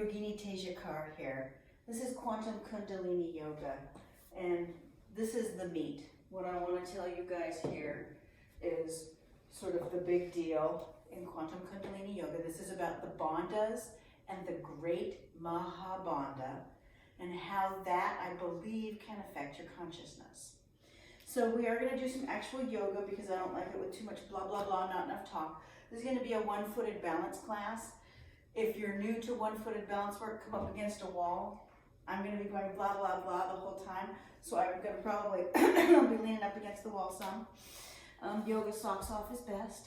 Yogini Tejakar here. This is Quantum Kundalini Yoga, and this is the meat. What I want to tell you guys here is sort of the big deal in Quantum Kundalini Yoga. This is about the bandhas and the great Maha Bandha, and how that, I believe, can affect your consciousness. So we are going to do some actual yoga because I don't like it with too much blah, blah, blah, not enough talk. This is going to be a one-footed balance class. If you're new to one-footed balance work, come up against a wall. I'm going to be going blah, blah, blah the whole time. So I'm going to probably be leaning up against the wall some. Yoga socks off is best.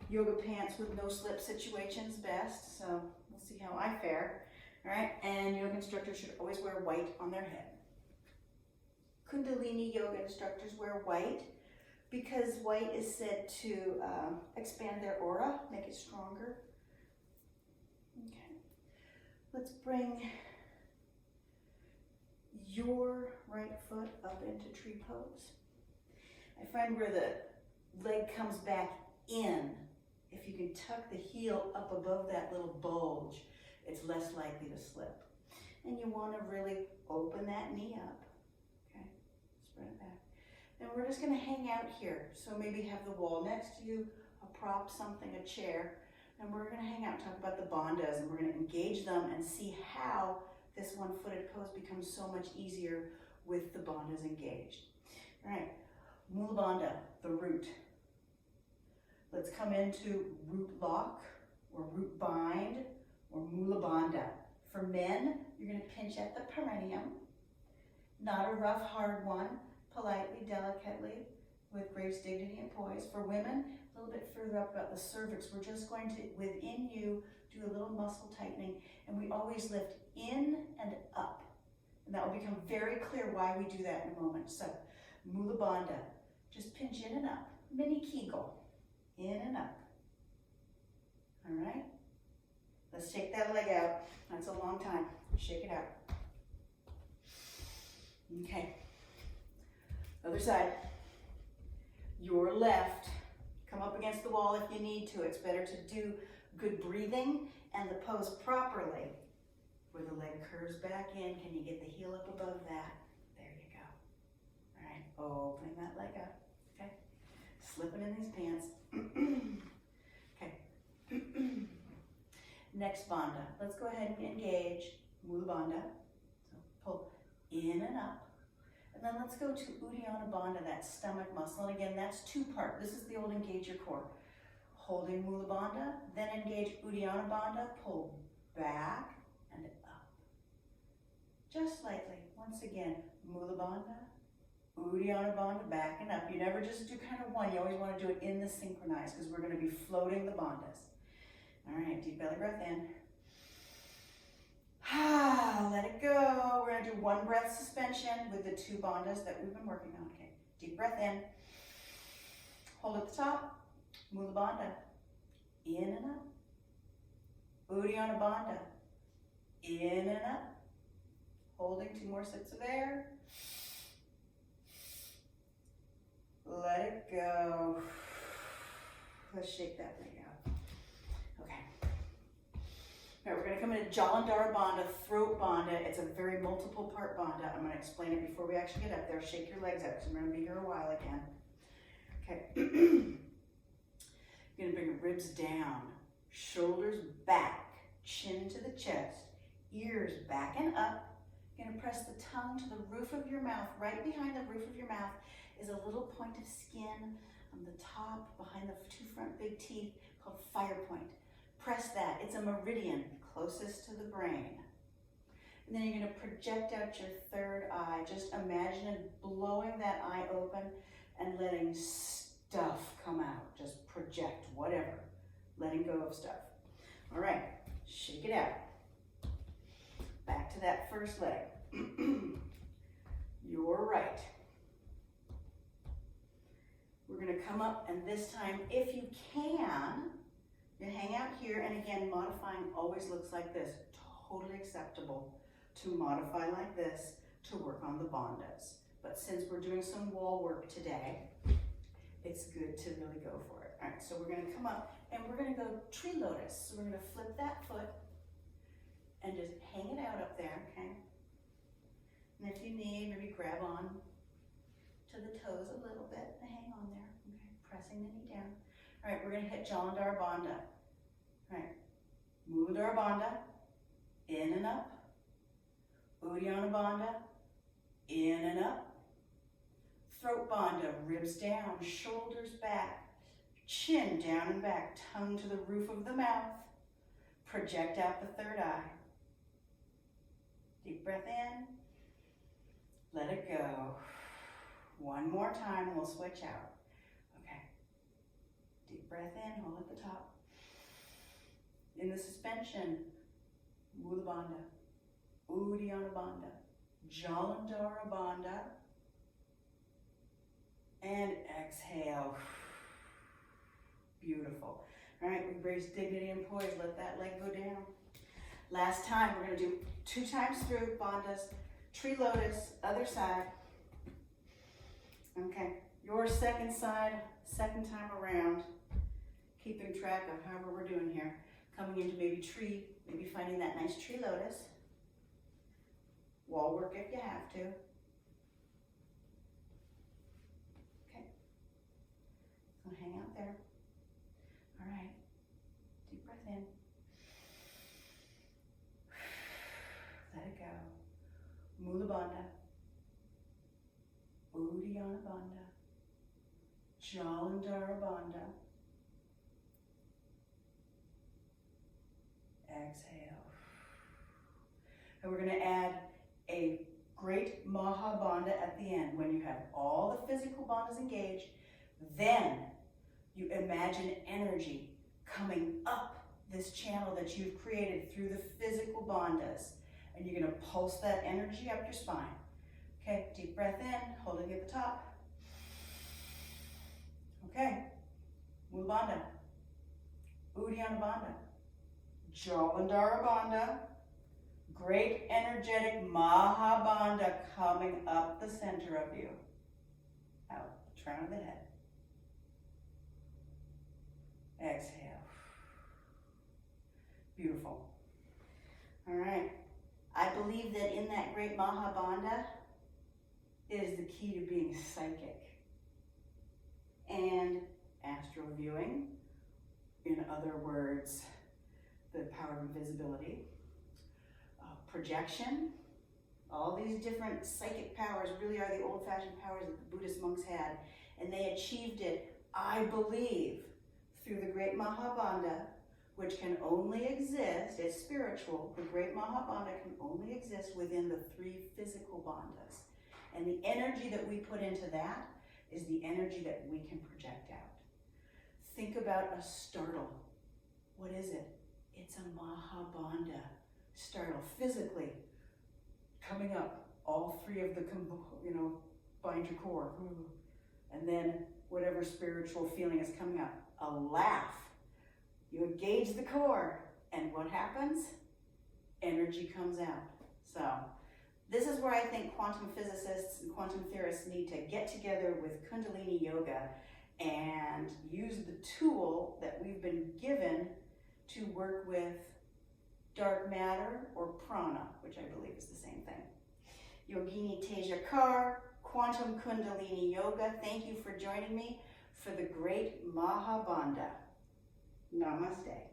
Yoga pants with no slip situations best. So we'll see how I fare. All right, and yoga instructors should always wear white on their head. Kundalini yoga instructors wear white because white is said to expand their aura, make it stronger. Okay, let's bring your right foot up into tree pose. I find where the leg comes back in, if you can tuck the heel up above that little bulge, it's less likely to slip. And you want to really open that knee up. Okay, spread it back. And we're just going to hang out here. So maybe have the wall next to you, a prop, something, a chair. And we're going to hang out, talk about the bandhas, and we're going to engage them and see how this one-footed pose becomes so much easier with the bandhas engaged. All right, Mula Bandha, the root. Let's come into root lock or root bind or Mula Bandha. For men, you're going to pinch at the perineum, not a rough, hard one, politely, delicately, with grace, dignity, and poise. For women, a little bit further up about the cervix, we're just going to, within you, do a little muscle tightening, and we always lift in and up. And that will become very clear why we do that in a moment. So, Mula Bandha, just pinch in and up, mini Kegel, in and up. All right? Let's take that leg out. That's a long time. Shake it out. Okay. Other side. Your left. Come up against the wall if you need to. It's better to do good breathing and the pose properly. Where the leg curves back in. Can you get the heel up above that? There you go. All right. Opening that leg up. Okay. Slipping in these pants. Okay. Next bandha. Let's go ahead and engage Mula Bandha. So pull in and up. And then let's go to Uddiyana Bandha, that stomach muscle. And again, that's two-part. This is the old engage your core. Holding Mula Bandha, then engage Uddiyana Bandha, pull back and up. Just slightly. Once again, Mula Bandha, Uddiyana Bandha, back and up. You never just do kind of one. You always want to do it in the synchronized because we're going to be floating the bandhas. All right, deep belly breath in. Let it go. We're going to do one breath suspension with the two bandhas that we've been working on. Okay, deep breath in. Hold at the top. Mula Bandha. In and up. Uddiyana Bandha. In and up. Holding 2 more sips of air. Let it go. Let's shake that leg out. Okay. All right, we're going to come into Jalandhara Bandha, throat bandha. It's a very multiple part bandha. I'm going to explain it before we actually get up there. Shake your legs out because I'm going to be here a while again. Okay. You're going to bring your ribs down, shoulders back, chin to the chest, ears back and up. You're going to press the tongue to the roof of your mouth. Right behind the roof of your mouth is a little point of skin on the top behind the 2 front big teeth called fire point. Press that. It's a meridian closest to the brain. And then you're going to project out your third eye. Just imagine blowing that eye open and letting stuff come out. Just project whatever. Letting go of stuff. All right. Shake it out. Back to that first leg. Your right. We're going to come up, and this time, if you can, you hang out here, and again, modifying always looks like this. Totally acceptable to modify like this to work on the bandhas. But since we're doing some wall work today, it's good to really go for it. All right, so we're going to come up, and we're going to go tree lotus. So we're going to flip that foot, and just hang it out up there, okay? And if you need, maybe grab on to the toes a little bit and hang on there, okay? Pressing the knee down. All right, we're gonna hit Jalandhara Bandha. All right, Muladhara Bandha, in and up. Uddiyana Bandha, in and up. Throat Bandha, ribs down, shoulders back, chin down and back, tongue to the roof of the mouth. Project out the third eye. Deep breath in. Let it go. One more time, we'll switch out. Okay. Deep breath in, hold at the top. In the suspension, Mula Bandha, Uddiyana Bandha, Jalandhara Bandha, and exhale. Beautiful. All right, we embrace dignity and poise. Let that leg go down. Last time, we're going to do 2 times through bandhas, tree lotus, other side. Okay, your second side, second time around, keeping track of however we're doing here. Coming into maybe tree, maybe finding that nice tree lotus. Wall work if you have to. Okay, so hang out there. All right, deep breath in. Let it go. Mula Bandha, Uddiyana Bandha, Jalandhara Bandha. Exhale. And we're going to add a great Maha Bandha at the end. When you have all the physical bandhas engaged, then you imagine energy coming up this channel that you've created through the physical bandhas. And you're going to pulse that energy up your spine. Okay, deep breath in, holding at the top. Okay, Mula Bandha, Uddiyana Bandha, Jalandhara Bandha, great energetic Maha Bandha coming up the center of you. Out, crown of the head. Exhale. Beautiful. All right. I believe that in that great Maha Bandha is the key to being psychic and astral viewing. In other words, the power of invisibility, projection. All these different psychic powers really are the old-fashioned powers that the Buddhist monks had, and they achieved it, I believe, through the great Maha Bandha, which can only exist, it's spiritual, the great Maha Bandha can only exist within the 3 physical bandhas. And the energy that we put into that is the energy that we can project out. Think about a startle. What is it? It's a Maha Bandha startle, physically coming up, all 3 of the, bind your core. And then whatever spiritual feeling is coming up, a laugh. You engage the core, and what happens? Energy comes out. So this is where I think quantum physicists and quantum theorists need to get together with Kundalini Yoga and use the tool that we've been given to work with dark matter or prana, which I believe is the same thing. Yogini Teja Kar, Quantum Kundalini Yoga, thank you for joining me for the great Maha Bandha. Namaste.